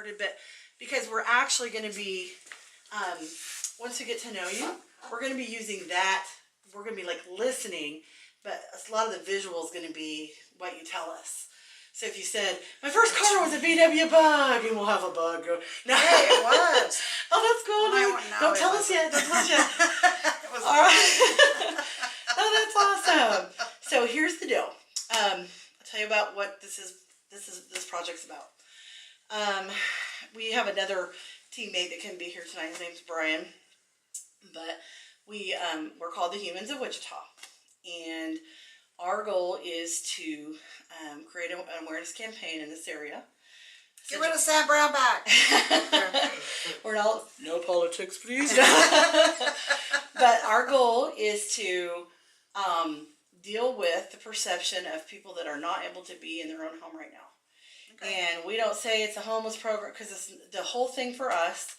hearted, but because we're actually going to be, once we get to know you, we're going to be using that. We're going to be like listening, but a lot of the visual is going to be what you tell us. So if you said, my first car was a VW Bug, and we'll have a bug go, no. Hey, it was. Oh, that's cool. Don't tell us yet. Don't tell us yet. It was all right. Oh, that's awesome. So here's the deal. I'll tell you about what this project's about. We have another teammate that can be here tonight. His name's Brian. But we're called the Humans of Wichita. And our goal is to create an awareness campaign in this area. Get rid of Sam Brown back. We're not, no politics, please. But our goal is to deal with the perception of people that are not able to be in their own home right now. Okay. And we don't say it's a homeless program, because the whole thing for us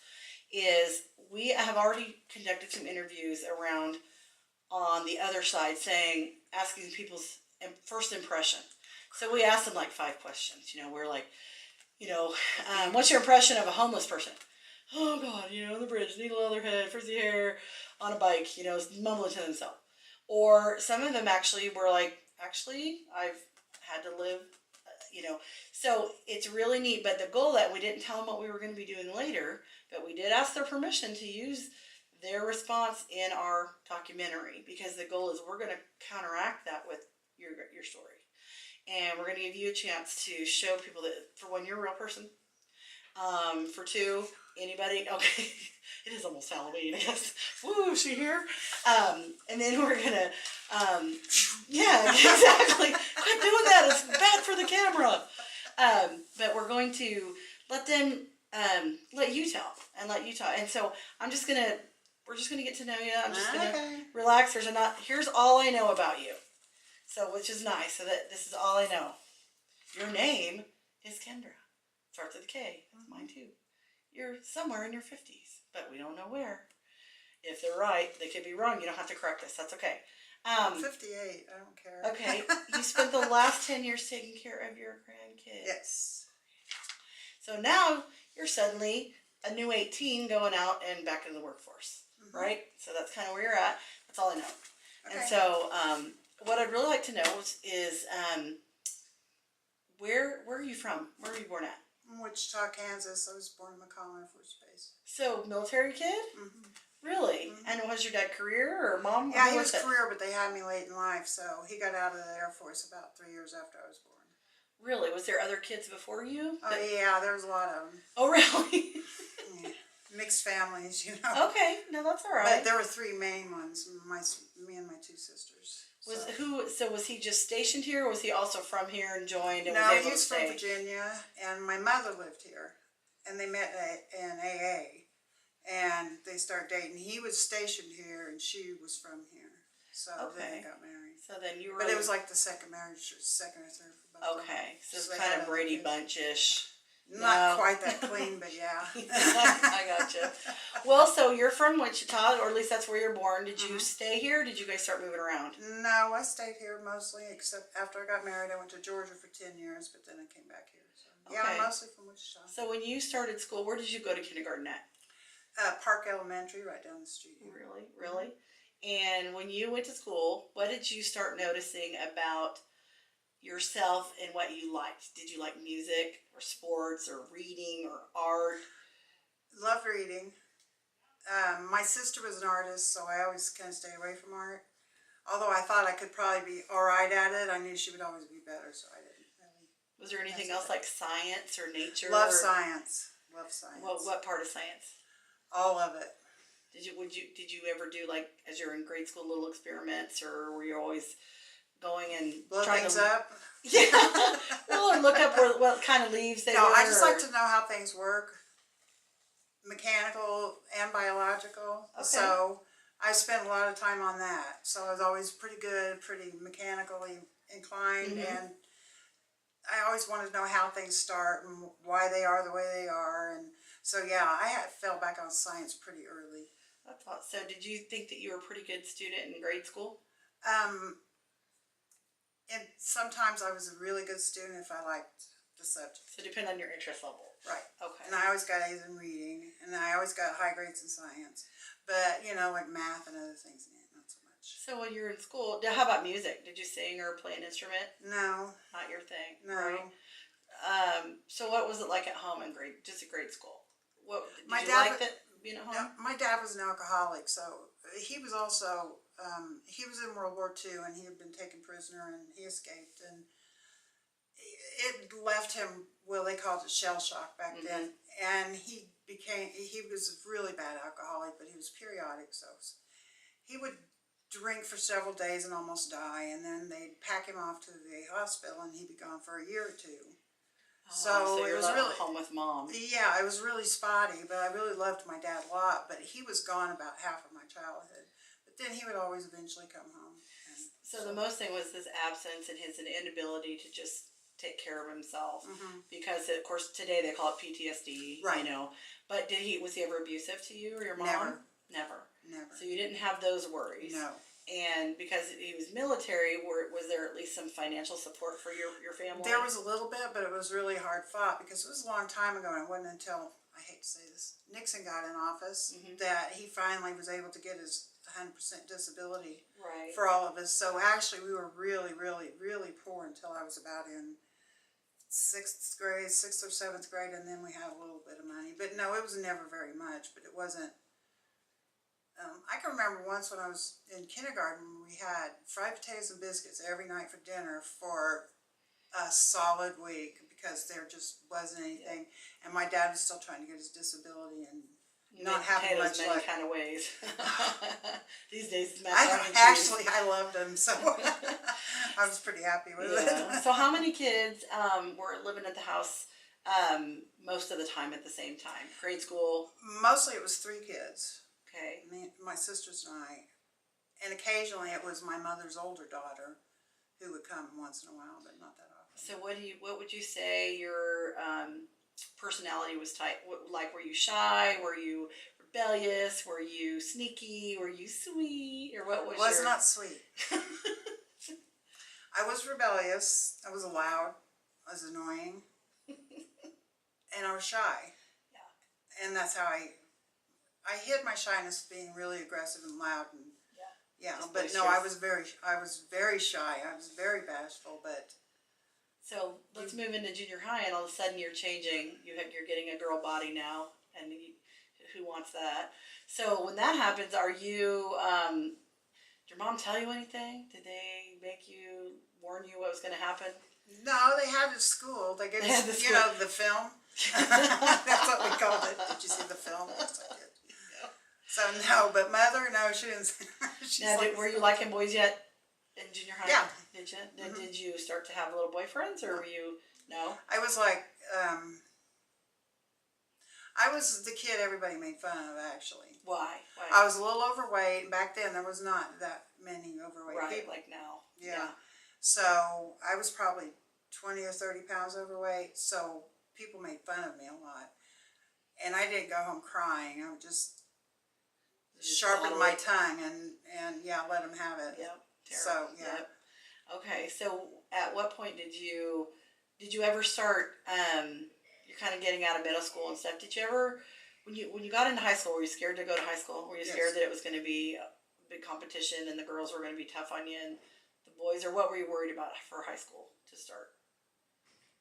is we have already conducted some interviews around on the other side, asking people's first impression. So we asked them like 5 questions. We're like, what's your impression of a homeless person? Oh God, the bridge, needle leather head, frizzy hair, on a bike, mumbling to themselves. Or some of them actually were like, I've had to live, So it's really neat. But the goal that we didn't tell them what we were going to be doing later, but we did ask their permission to use their response in our documentary, because the goal is we're going to counteract that with your story. And we're going to give you a chance to show people that, for one, you're a real person. For two, anybody, okay, it is almost Halloween, I guess. Woo, is she here? And then we're going to, yeah, exactly. Quit doing that. It's bad for the camera. But we're going to let them, let you tell and let you talk. And so we're just going to get to know you. I'm just going to relax. Here's all I know about you. So, which is nice. So that this is all I know. Your name is Kendra. Starts with a K. That's mine too. You're somewhere in your 50s, but we don't know where. If they're right, they could be wrong. You don't have to correct us. That's okay. I'm 58. I don't care. Okay. You spent the last 10 years taking care of your grandkids. Yes. So now you're suddenly a new 18 going out and back into the workforce, right? So that's kind of where you're at. That's all I know. Okay. And so what I'd really like to know is where are you from? Where were you born at? Wichita, Kansas. I was born in McCall Air Force Base. So, military kid? Really? And was your dad career or mom? Yeah, he was career, but they had me late in life, so he got out of the Air Force about 3 years after I was born. Really? Was there other kids before you? Oh, yeah, there was a lot of them. Oh, really? Yeah. Mixed families, Okay, no, that's all right. But there were 3 main ones, me and my 2 sisters. Was he just stationed here, or was he also from here and joined and no, was able he was to stay? from Virginia, and my mother lived here, and they met in AA, and they started dating. He was stationed here, and she was from here, so then they got married. So then you were. But it was like the second marriage, or second or third for both. Okay, so it's kind of Brady Bunch-ish. Not quite that clean, but yeah. I gotcha. Well, so you're from Wichita, or at least that's where you're born. Did you stay here, or did you guys start moving around? No, I stayed here mostly, except after I got married, I went to Georgia for 10 years, but then I came back here. So yeah, I'm mostly from Wichita. So when you started school, where did you go to kindergarten at? Park Elementary, right down the street here. Really? And when you went to school, what did you start noticing about yourself and what you liked? Did you like music or sports or reading or art? Loved reading. My sister was an artist, so I always kind of stayed away from art. Although I thought I could probably be all right at it, I knew she would always be better, so I didn't really. Was there anything else like science or nature? Love science. Love science. What part of science? All of it. Did you ever do, like, as you're in grade school, little experiments, or were you always going and blow trying things to up? Yeah. Well, or look up what kind of leaves they were. I just like to know how things work, mechanical and biological. Okay. So I spent a lot of time on that. So I was always pretty good, pretty mechanically inclined, and I always wanted to know how things start and why they are the way they are. And so yeah, I fell back on science pretty early. That's awesome. So did you think that you were a pretty good student in grade school? And sometimes I was a really good student if I liked the subject. So depend on your interest level. Right. Okay. And always got A's in reading, and I always got high grades in science. But, you know, like math and other things, not so much. So when you were in school, how about music? Did you sing or play an instrument? No. Not your thing. No. Right? So what was it like at home in just a grade school? What did My you dad like that being at home? No, my dad was an alcoholic, so he was also, he was in World War II, and he had been taken prisoner, and he escaped, and it left him, well, they called it shell shock back then, and he was a really bad alcoholic, but he was periodic, so he would drink for several days and almost die, and then they'd pack him off to the VA hospital, and he'd be gone for a year or two. So it you're was really home with mom. Yeah, it was really spotty, but I really loved my dad a lot. But he was gone about half of my childhood. But then he would always eventually come home. So the most thing was his absence and his inability to just take care of himself, because of course today they call it PTSD. Right. You know, but was he ever abusive to you or your mom? Never. So you didn't have those worries. No. And because he was military, was there at least some financial support for your family? There was a little bit, but it was really hard fought because it was a long time ago, and it wasn't until, I hate to say this, Nixon got in office that he finally was able to get his 100% disability for all of us. So actually we were really, really, really poor until I was about in sixth or seventh grade, and then we had a little bit of money. But no, it was never very much, but it wasn't. I can remember once when I was in kindergarten, we had fried potatoes and biscuits every night for dinner for a solid week because there just wasn't anything. And my dad was still trying to get his disability and not having much many kind of ways. These days, I loved him, so I was pretty happy with it. So how many kids were living at the house most of the time at the same time? Grade school? Mostly it was 3 kids. Okay. My sisters and I, and occasionally it was my mother's older daughter who would come once in a while, but not that often. So what would you say your personality was type? Like, were you shy? Were you rebellious? Were you sneaky? Were you sweet? Or what was not sweet. I was rebellious. I was loud. I was annoying. And I was shy. Yeah. And that's how I hid my shyness being really aggressive and loud, and but no, I was very shy. I was very bashful, but. So let's move into junior high, and all of a sudden you're changing. You're getting a girl body now, and who wants that? So when that happens, did your mom tell you anything? Did they warn you what was going to happen? No, they had it at school. They gave us, the film. That's what we called it. Did you see the film? Yes, I did. So no, but mother, no, she didn't. Were you liking boys yet in junior high? Yeah. Did you? Did you start to have little boyfriends, or were you? No. I was like, I was the kid everybody made fun of. Actually. Why? I was a little overweight. Back then, there was not that many overweight people. Like now. Yeah. So I was probably 20 or 30 pounds overweight. So people made fun of me a lot, and I didn't go home crying. I would just sharpen my tongue and let them have it. Yep. So yeah. Yep. Okay. So at what point did you ever start? You're kind of getting out of middle school and stuff. Did you ever, when you got into high school, were you scared to go to high school? Were you scared that it was going to be a big competition and the girls were going to be tough on you and the boys, or what were you worried about for high school to start?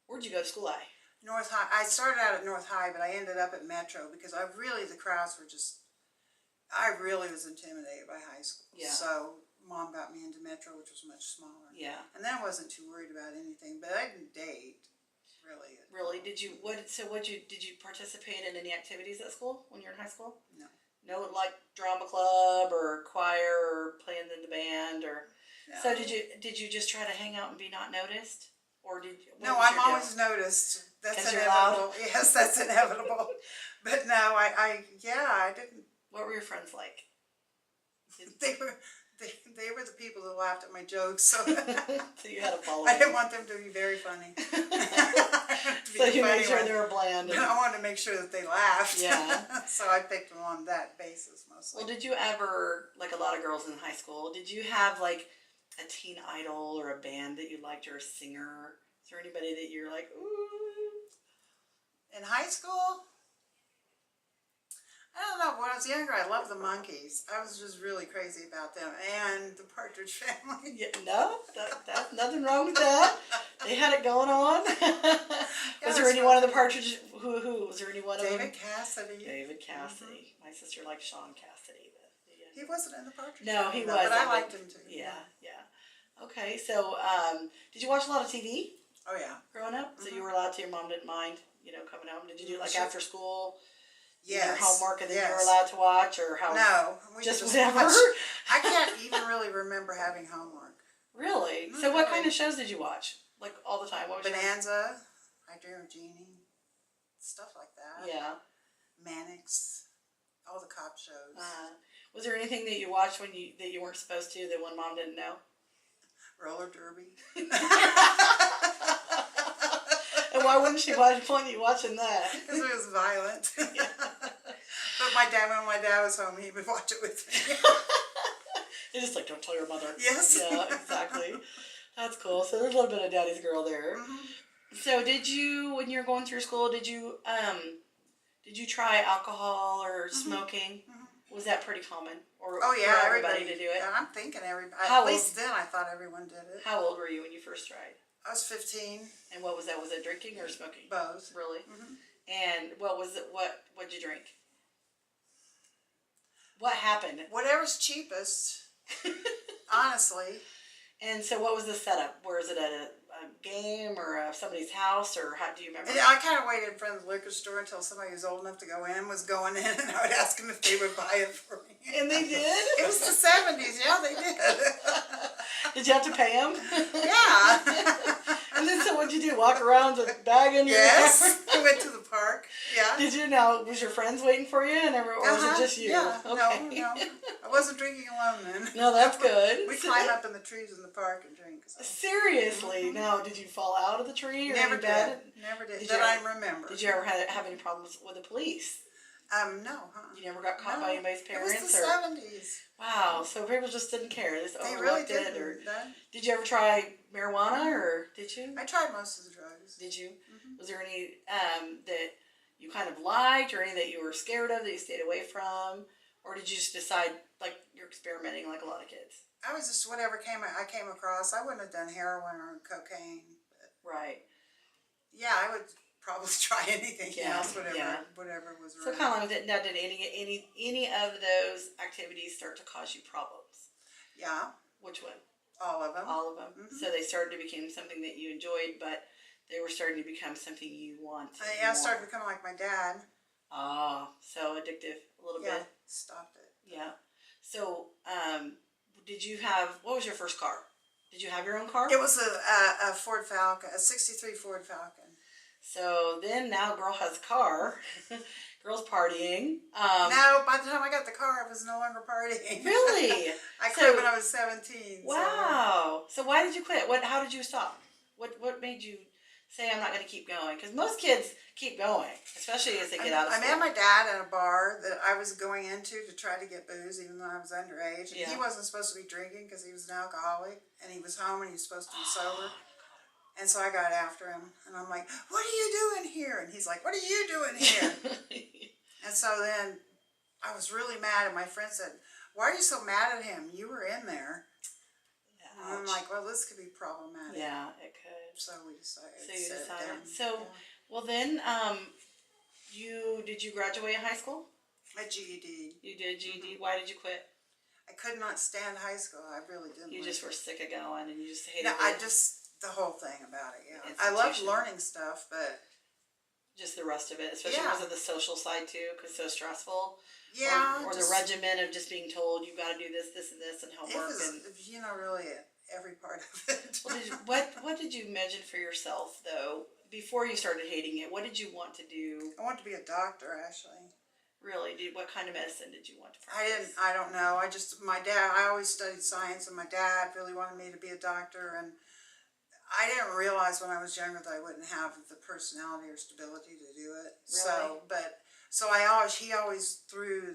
Where'd you go to school at? North High. I started out at North High, but I ended up at Metro because the crowds were just. I really was intimidated by high school. Yeah. So Mom got me into Metro, which was much smaller. Yeah. And then I wasn't too worried about anything, but I didn't date. Really. Really? Did you participate in any activities at school when you were in high school? No. No, like drama club or choir or playing in the band or. No. So did you just try to hang out and be not noticed, or did you? No, I'm always noticed. That's inevitable. Yes, that's inevitable. But no, I didn't. What were your friends like? They were the people that laughed at my jokes, so, so you had to follow I didn't want them to be very funny. So you made sure they were bland. I wanted to make sure that they laughed. Yeah. So I picked them on that basis mostly. Well, did you ever, like a lot of girls in high school, did you have like a teen idol or a band that you liked, or a singer? Is there anybody that you're like, ooh? In high school? was younger, I loved the monkeys. I was just really crazy about them and the Partridge Family. Yeah, no, that's nothing wrong with that. They had it going on. Was there any one of the Partridge? Who was there any one of them? David Cassidy. David Cassidy. My sister liked Sean Cassidy. He wasn't in the Partridge No, Family, he wasn't. but I liked him too. Yeah. Okay, so did you watch a lot of TV Oh yeah. growing up? So you were allowed to. Your mom didn't mind, coming home. Did you do like after school? Yes. Your homework and then you were allowed to watch, or how? No, we just just whatever. I can't even really remember having homework. Really? Not So what really. kind of shows did you watch? Like all the time? What was Bonanza, I Dream of Jeannie, stuff like that. Yeah. Mannix, all the cop shows. Was there anything that you watched that you weren't supposed to that one mom didn't know? Roller derby. And why wouldn't she want you watching that? Because it was violent. But when my dad was home, he would watch it with me. It's just like, don't tell your mother. Yes. Yeah, exactly. That's cool. So there's a little bit of daddy's girl there. Mm-hmm. So did you, when you were going through school, did you try alcohol or smoking? Mm-hmm. Was that pretty common? Or oh yeah, for everybody to do it? And I'm thinking everybody. At least then I thought everyone did it. How old were you when you first tried? I was 15. And what was that? Was it drinking or smoking? Both. Really? Mm-hmm. And what was it? What'd you drink? What happened? Whatever's cheapest. Honestly. And so what was the setup? Where is it at a game or somebody's house, or how do you remember? I kind of waited in front of the liquor store until somebody who's old enough to go in was going in, and I would ask them if they would buy it for me. And they did? It was the 70s. Yeah, they did. Did you have to pay them? Yeah. And then so what'd you do? Walk around with a bag in your Yes. I went to the park. Yeah. Did you now? Was your friends waiting for you, or was it just you? Yeah. Okay. No. I wasn't drinking alone then. No, that's good. We climb up in the trees in the park and drink. So. Seriously? Now, did you fall out of the tree? Or Never any did. bad? Never did. Did That you I remember. Did you ever have any problems with the police? No, huh? You never got caught by anybody's parents? It was the 70s. Wow, so people just didn't care. They just They overlooked really it. didn't. Or did you ever try marijuana, or did you? I tried most of the drugs. Did you? Mm-hmm. Was there any that you kind of liked, or any that you were scared of that you stayed away from? Or did you just decide, like, you're experimenting like a lot of kids? I was just whatever I came across. I wouldn't have done heroin or cocaine. But Right. yeah, I would probably try anything else, whatever was around. So kind of like with it. Now, did any of those activities start to cause you problems? Yeah. Which one? All of them. All of them. Mm-hmm. So they started to become something that you enjoyed, but they were starting to become something you wanted. I started becoming like my dad. Ah, so addictive a little bit. Stopped it. Yeah. So, did you have? What was your first car? Did you have your own car? It was a Ford Falcon, a '63 Ford Falcon. So then, now girl has a car. Girl's partying. No, by the time I got the car, I was no longer partying. Really? I quit when I was 17. Wow. So why did you quit? How did you stop? What made you say, I'm not going to keep going? Because most kids keep going, especially as they get out of school. I met my dad at a bar that I was going into to try to get booze, even though I was underage. And he wasn't supposed to be drinking because he was an alcoholic, and he was home and he was supposed to be sober. And so I got after him, and I'm like, what are you doing here? And he's like, what are you doing here? And so then I was really mad, and my friend said, why are you so mad at him? You were in there. And I'm like, well, this could be problematic. Yeah, it could. So we decided. So you decided. Well then, did you graduate high school? My GED. You did GED. Why did you quit? I could not stand high school. I really didn't. You just were sick of going, and you just hated it. I the whole thing about it. Yeah, I loved learning stuff, but just the rest of it, especially because of the social side too, because it's so stressful. Yeah, or the regimen of just being told you've got to do this, this, and this, and homework. It was, really every part of it. Well, what did you imagine for yourself though before you started hating it? What did you want to do? I wanted to be a doctor, actually. Really? What kind of medicine did you want to practice? I don't know. I always studied science, and my dad really wanted me to be a doctor, and I didn't realize when I was younger that I wouldn't have the personality or stability to do it. Really? He always threw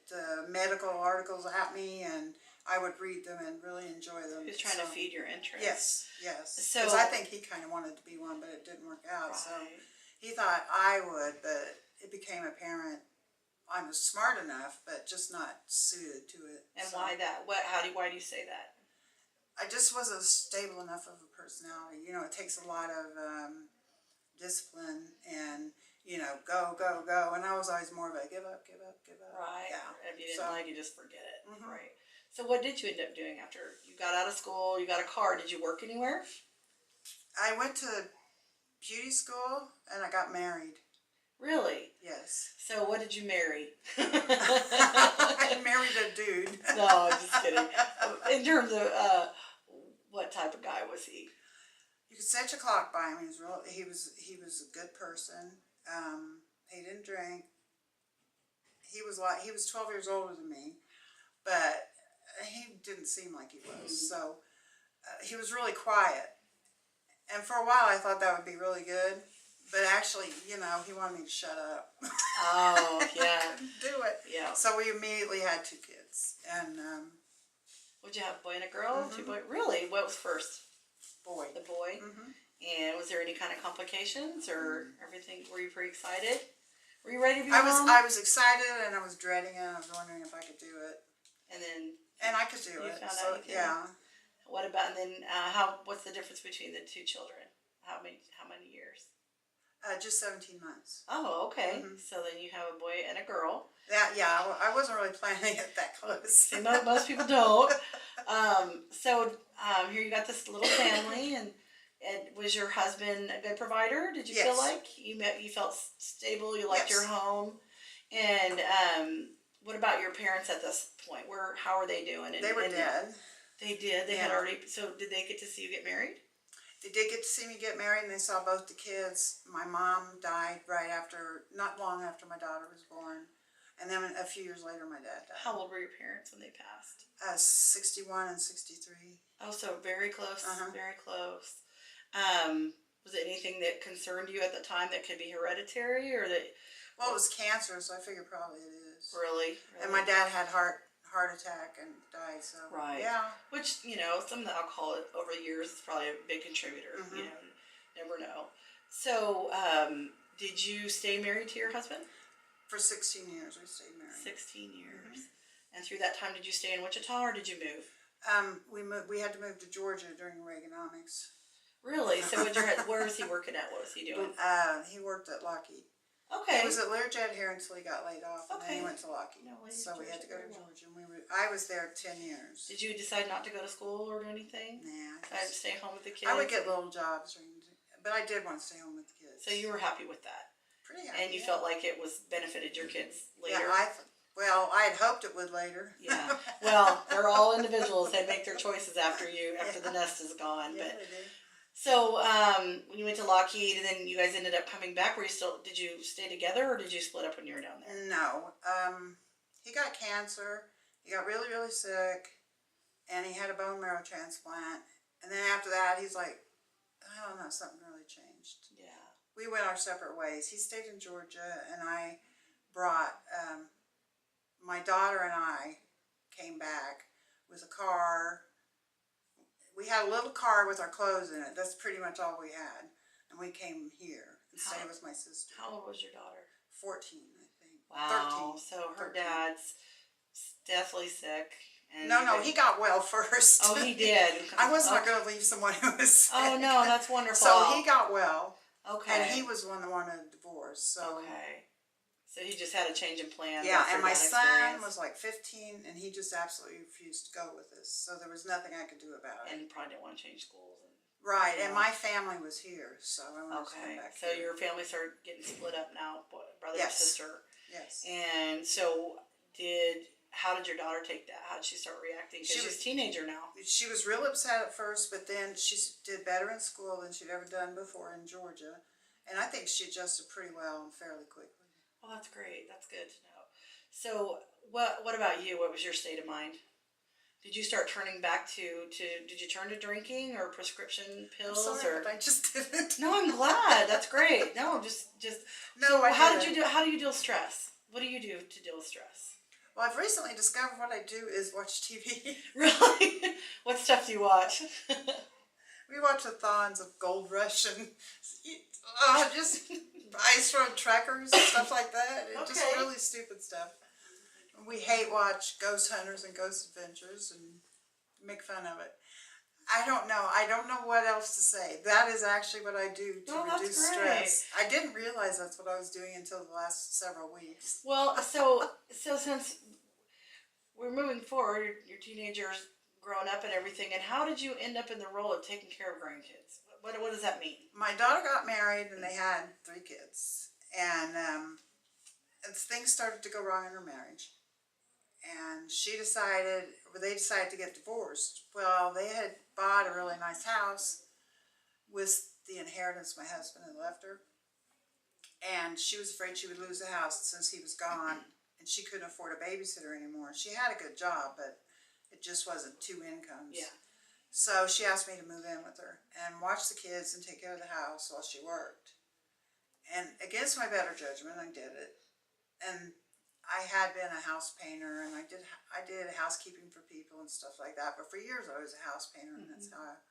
the medical articles at me, and I would read them and really enjoy them. He was trying to feed your interest. Yes. So because I think he kind of wanted to be one, but it didn't work out. Right. So he thought I would, but it became apparent I was smart enough, but just not suited to it. And so. why that? Why do you say that? I just wasn't stable enough of a personality. You know, it takes a lot of discipline and, you know, go, go, go. And I was always more of a give up, give up, give up. Right. Yeah. If you didn't like it, just forget it. Mm-hmm. Right. So what did you end up doing after you got out of school? You got a car. Did you work anywhere? I went to beauty school and I got married. Really? Yes. So what did you marry? I married a dude. No, I'm just kidding. In terms of what type of guy was he? You could set your clock by him. He was a good person. He didn't drink. He was 12 years older than me, but he didn't seem like he was. Mm-hmm. So he was really quiet. And for a while I thought that would be really good. But actually, you know, he wanted me to shut up. Oh, yeah. I couldn't do it. Yeah. So we immediately had 2 kids. And would you have a boy and a girl? Mm-hmm. 2 boys? Really? What was first? boy. The boy? Mm-hmm. And was there any kind of complications or everything? Were you pretty excited? Were you ready to be a mom? I was excited and I was dreading it. I was wondering if I could do it. And I could do it. Found so out you could. yeah. What about what's the difference between the 2 children? How many years? Just 17 months. Oh, okay. Mm-hmm. So then you have a boy and a girl. I wasn't really planning it that close. See, most people don't. Here you got this little family, and was your husband a good provider? Did you feel like you felt stable? You liked your home, and what about your parents at this point? How are they doing? They were dead. They did. They had already. So did they get to see you get married? They did get to see me get married, and they saw both the kids. My mom died not long after my daughter was born. And then a few years later, my dad died. How old were your parents when they passed? 61 and 63. Oh, so very close, Uh-huh. very close. Was it anything that concerned you at the time that could be hereditary, or that? Well, it was cancer, so I figure probably it is. Really? And my dad had heart attack and died, so. Right. Yeah. Which, some of the alcohol over the years is probably a big contributor. Mm-hmm. Never know. So, did you stay married to your husband? For 16 years, we stayed married. 16 years. Mm-hmm. And through that time, did you stay in Wichita or did you move? We had to move to Georgia during Reaganomics. Really? So where was he working at? What was he doing? He worked at Lockheed. Okay. He was at Learjet here until he got laid off, and then he went to Lockheed. So we had to go to Georgia. I was there 10 years. Did you decide not to go to school or do anything? Nah. I'd stay home with the kids? I would get little jobs, but I did want to stay home with the kids. So you were happy with that? Pretty happy. And you felt like it was benefited your kids later? Yeah, I had hoped it would later. Yeah. Well, they're all individuals. They make their choices after the nest is gone. Yeah, But they did. so when you went to Lockheed and then you guys ended up coming back, did you stay together or did you split up when you were down there? No. He got cancer. He got really, really sick, and he had a bone marrow transplant. And then after that, he's like, I don't know, something really changed. Yeah. We went our separate ways. He stayed in Georgia, and I brought my daughter and I came back with a car. We had a little car with our clothes in it. That's pretty much all we had. And we came here and stayed with my sister. How old was your daughter? 14, I think. Wow. 13. So her 13. dad's deathly sick. And No, he got well first. Oh, he did. I was not going to leave someone who was sick. Oh, no, that's wonderful. So he got well. Okay. And he was the one that wanted a divorce. So. Okay. So he just had a change in plans. Yeah, and my son was like 15, and he just absolutely refused to go with us. So there was nothing I could do about it. And probably didn't want to change schools. Right, and my family was here, so I wanted to come back so here. your family started getting split up now, brother and Yes. sister. Yes. And so how did your daughter take that? How did she start reacting? Because she's a teenager now. She was real upset at first, but then she did better in school than she'd ever done before in Georgia. And I think she adjusted pretty well and fairly quickly. Oh, that's great. That's good to know. So what about you? What was your state of mind? Did you start turning back did you turn to drinking or prescription pills? I'm sorry, but I just didn't. No, I'm glad. That's great. No, just. No, so I how didn't. how do you deal with stress? What do you do to deal with stress? Well, I've recently discovered what I do is watch TV. Really? What stuff do you watch? We watch a thons of Gold Rush and ice road trekkers and stuff like that. It's just Okay. really stupid stuff. We hate watch Ghost Hunters and Ghost Adventures and make fun of it. I don't know. I don't know what else to say. That is actually what I do to reduce stress. I didn't realize that's what I was doing until the last several weeks. Well, so since we're moving forward, your teenagers growing up and everything, and how did you end up in the role of taking care of grandkids? What does that mean? My daughter got married and they had 3 kids. And things started to go wrong in her marriage. And they decided to get divorced. Well, they had bought a really nice house with the inheritance my husband had left her. And she was afraid she would lose the house since he was gone. And she couldn't afford a babysitter anymore. She had a good job, but it just wasn't 2 incomes. Yeah. So she asked me to move in with her and watch the kids and take care of the house while she worked. And against my better judgment, I did it. And I had been a house painter, and I did housekeeping for people and stuff like that. But for years, I was a house painter, and that's how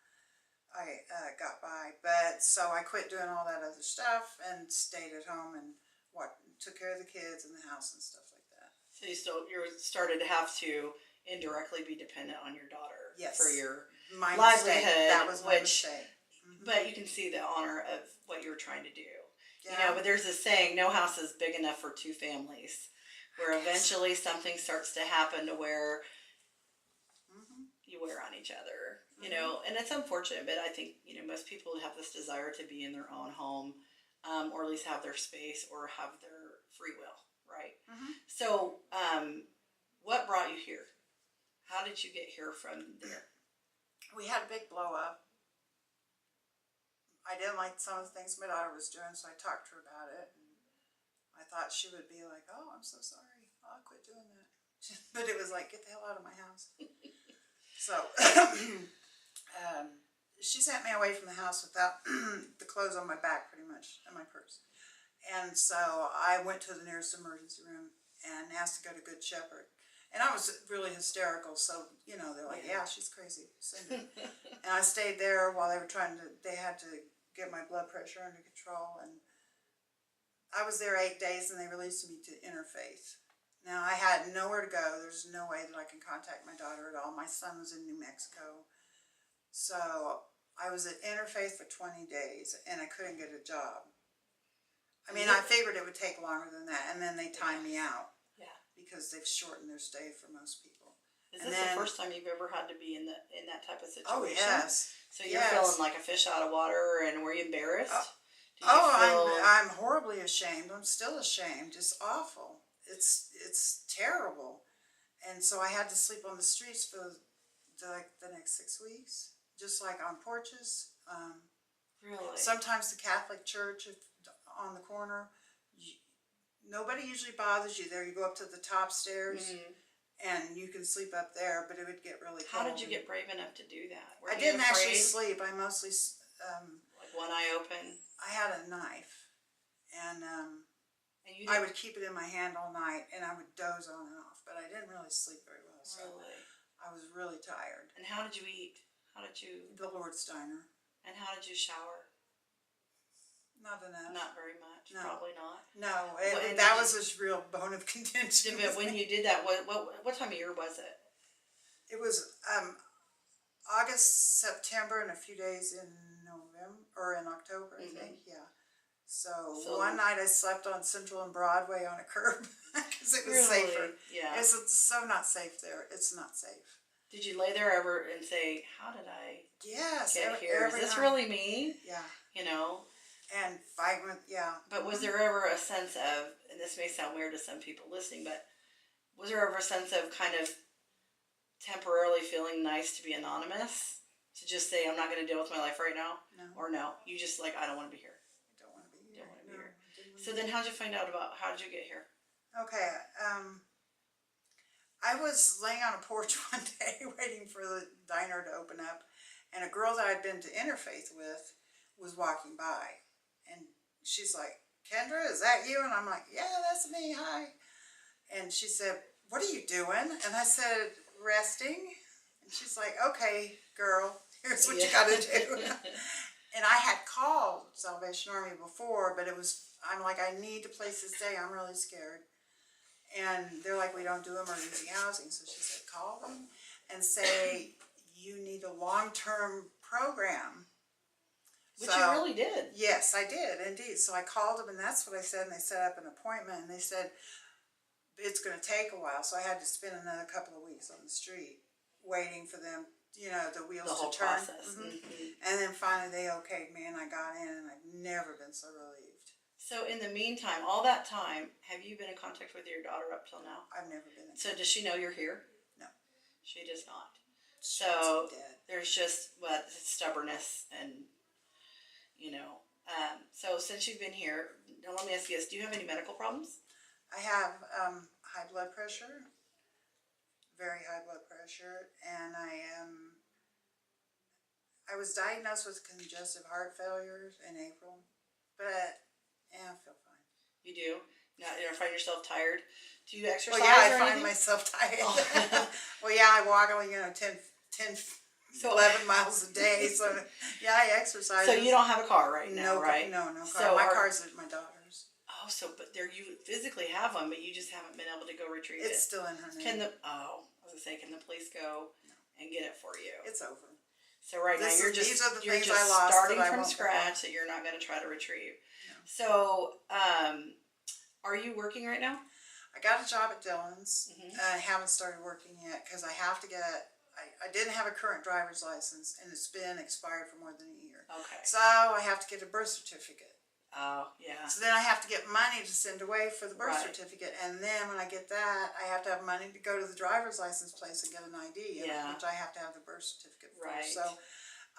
I got by. But so I quit doing all that other stuff and stayed at home and took care of the kids and the house and stuff like that. So you started to have to indirectly be dependent on your daughter for your my livelihood. Mistake. That was my mistake. But you can see the honor of what you were trying to do. Yeah. You know, but there's this saying, no house is big enough for 2 families, where eventually something starts to happen to where you wear on each other, you know, and it's unfortunate, but I think, you know, most people have this desire to be in their own home, or at least have their space or have their free will, right? So, what brought you here? How did you get here from there? We had a big blow up. I didn't like some of the things my daughter was doing, so I talked to her about it. And I thought she would be like, "Oh, I'm so sorry. I'll quit doing that." But it was like, "Get the hell out of my house." So she sent me away from the house without the clothes on my back, pretty much, and my purse. And so I went to the nearest emergency room and asked to go to Good Shepherd. And I was really hysterical, so, you know, they're like, "Yeah, she's crazy. Send her." And I stayed there while they had to get my blood pressure under control. And I was there 8 days, and they released me to Interfaith. Now, I had nowhere to go. There's no way that I can contact my daughter at all. My son was in New Mexico. So I was at Interfaith for 20 days, and I couldn't get a job. I mean, I figured it would take longer than that, and then they timed me out. Because they've shortened their stay for most people. Is this the first time you've ever had to be in that type of situation? Oh, yes. So you're feeling like a fish out of water, and were you embarrassed? I'm horribly ashamed. I'm still ashamed. It's awful. It's terrible. And so I had to sleep on the streets for the next 6 weeks, just like on porches. Really? Sometimes the Catholic church on the corner. Nobody usually bothers you there. You go up to the top stairs, and you can sleep up there, but it would get really cold. How did you get brave enough to do that? I didn't actually sleep. I mostly... like one eye open? I had a knife, and I would keep it in my hand all night, and I would doze on and off, but I didn't really sleep very well. So really? I was really tired. And how did you eat? How did you... The Lord's Diner. And how did you shower? Not enough. Not very much. No. Probably not. No, that was a real bone of contention. But when you did that, what time of year was it? It was August, September, and a few days in November or in October, I think. Yeah. So one night I slept on Central and Broadway on a curb because it was safer. Yeah. It's so not safe there. It's not safe. Did you lay there ever and say, "How did I get here? Is this really me?" Yeah. You know. And fight with, But was there ever a sense of, and this may sound weird to some people listening, but was there ever a sense of kind of temporarily feeling nice to be anonymous? To just say, "I'm not going to deal with my life right now"? No. Or no? You just like, "I don't want to be here." I don't want to be here. Don't want to be here. So then how did you find out how did you get here? Okay. I was laying on a porch one day waiting for the diner to open up, and a girl that I'd been to Interfaith with was walking by. And she's like, "Kendra, is that you?" And I'm like, "Yeah, that's me, hi." And she said, "What are you doing?" And I said, "Resting." And she's like, "Okay, girl, here's what you got to do." And I had called Salvation Army before, but it was I'm like, I need to place this day. I'm really scared. And they're like, we don't do emergency housing. So she said, call them and say, you need a long-term program. Which you really did. Yes, I did, indeed. So I called them, and that's what I said, and they set up an appointment, and they said, it's going to take a while. So I had to spend another couple of weeks on the street waiting for them, the wheels The whole to turn. process. And then finally they okayed me, and I got in, and I've never been so relieved. So in the meantime, all that time, have you been in contact with your daughter up till now? I've never been in. So does she know you're here? No. She does not. She's So dead. there's just stubbornness and, so since you've been here, now let me ask you this, do you have any medical problems? I have high blood pressure, very high blood pressure, and I was diagnosed with congestive heart failure in April, but I feel fine. You do? Now, you ever find yourself tired? Do you exercise? Well, yeah, or I find anything? myself tired. Well, yeah, I walk 11 miles a day, so yeah, I exercise. So you don't have a car right now, right? No car. So my car's at my daughter's. Oh, but you physically have one, but you just haven't been able to go retrieve it. It's still in her name. I was gonna say, can the police go and get it for you? It's over. So right now you're just lost starting that I from won't scratch that you're not gonna try to retrieve. No. So, are you working right now? I got a job at Dillon's. I haven't started working yet because I have to get. I didn't have a current driver's license, and it's been expired for more than a year. Okay. So I have to get a birth certificate. Oh, yeah. So then I have to get money to send away for the birth Right. certificate, and then when I get that, I have to have money to go to the driver's license place and get an ID, Yeah. which I have to have the birth certificate for. Right. So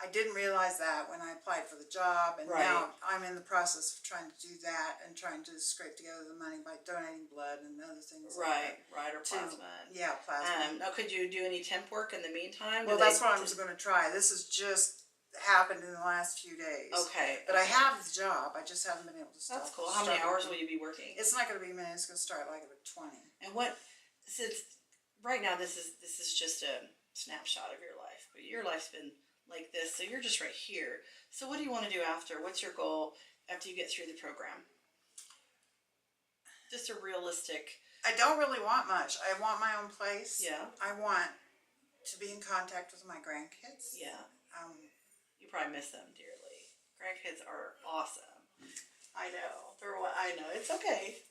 I didn't realize that when I applied for the job, and Right. now I'm in the process of trying to do that and trying to scrape together the money by donating blood and other things. Right, like or plasma. Yeah, plasma. Now, could you do any temp work in the meantime? Well, that's what I was going to try. This has just happened in the last few days. Okay. But I have the job. I just haven't been able to start. That's cool. How many hours will you be working? It's not going to be many. It's going to start like at 20. And since right now this is just a snapshot of your life, but your life's been like this, so you're just right here. So what do you want to do after? What's your goal after you get through the program? Just a realistic. I don't really want much. I want my own place. Yeah. I want to be in contact with my grandkids. Yeah. You probably miss them dearly. Grandkids are awesome. I know. I know. It's okay.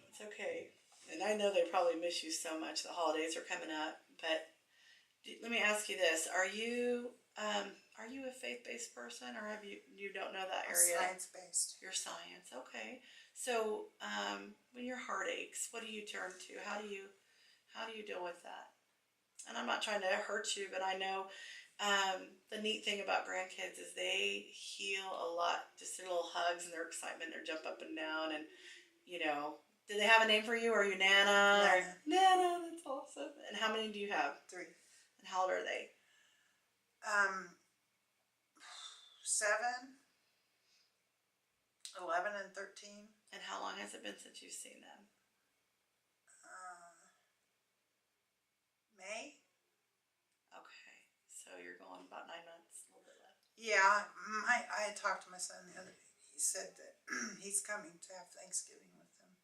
It's okay. And I know they probably miss you so much. The holidays are coming up. But let me ask you this: Are you a faith-based person, or you don't know that area? Science-based. You're science. Okay. So when your heart aches, what do you turn to? How do you deal with that? And I'm not trying to hurt you, but I know. The neat thing about grandkids is they heal a lot. Just their little hugs and their excitement, their jump up and down, and do they have a name for you? Or are you Nana? Nana, that's awesome. And how many do you have? 3. And how old are they? 7, 11, and 13. And how long has it been since you've seen them? May. Okay, so you're going about 9 months, a little bit left. Yeah, I talked to my son the other day. He said that he's coming to have Thanksgiving with them,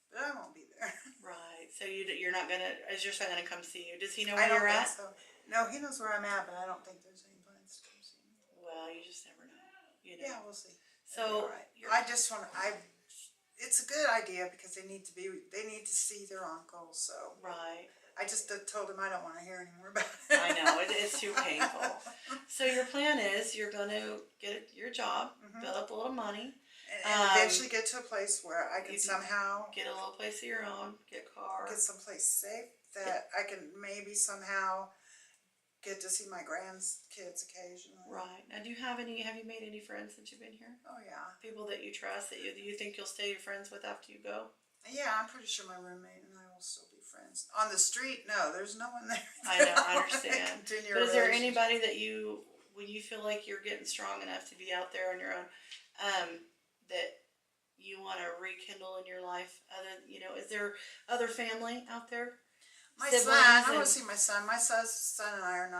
but I won't be there. Right. So you're not gonna. Is your son gonna come see you? Does he know I where don't you're think at? so. No, he knows where I'm at, but I don't think there's any plans to come see me. Well, you just never know. Yeah, we'll see. So I just want. It's a good idea because they need to see their uncle. So right. I just told him I don't want to hear any more about it. I know, it's too painful. So your plan is you're going to get your job, build up a little money. And eventually get to a place where I can somehow get a little place of your own, get a car. Get someplace safe that I can maybe somehow get to see my grandkids occasionally. Right. Now, have you made any friends since you've been here? Oh, yeah. People that you trust, that you think you'll stay friends with after you go? Yeah, I'm pretty sure my roommate and I will still be friends. On the street, no, there's no one there. I know, I understand. But is there anybody that when you feel like you're getting strong enough to be out there on your own, that you want to rekindle in your life? Is there other family out there? My son, I want to see my son. My son and I are not